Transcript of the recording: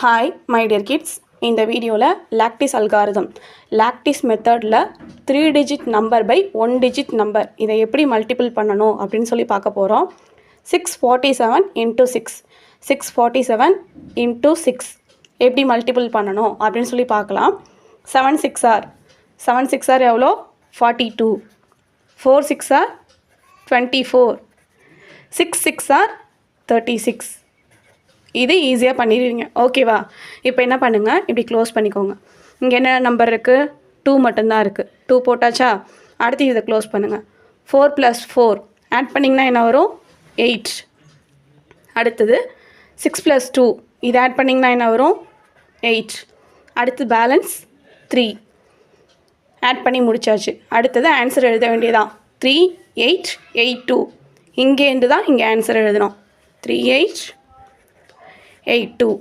Hi, my dear kids. இந்த வீடியோவில் lactis algorithm lactis மெத்தடில் 3-digit number by 1-digit number இதை எப்படி மல்டிபிள் பண்ணணும் அப்படின்னு சொல்லி பார்க்க போகிறோம். 647 into 6 647 into 6 எப்படி மல்டிபிள் பண்ணணும் அப்படின்னு சொல்லி பார்க்கலாம். 7 6 ஆர் எவ்வளோ 42, 4 6 ஆர் 24, 6 6 ஆர் 36. இது ஈஸியாக பண்ணிடுவீங்க. ஓகேவா? இப்போ என்ன பண்ணுங்கள், இப்படி க்ளோஸ் பண்ணிக்கோங்க. இங்கே என்ன நம்பர் இருக்குது? 2 மட்டும்தான் இருக்குது. 2 போட்டாச்சா? அடுத்து இதை க்ளோஸ் பண்ணுங்கள். 4 + 4 ஆட் பண்ணிங்கன்னா என்ன வரும்? 8. அடுத்தது 6 + 2 இதை ஆட் பண்ணிங்கன்னா என்ன வரும்? 8. அடுத்து பேலன்ஸ் 3 ஆட் பண்ணி முடிச்சாச்சு. அடுத்தது ஆன்சர் எழுத வேண்டியதான். 3882. இங்கேருந்து தான் இங்கே ஆன்சர் எழுதணும். 3882.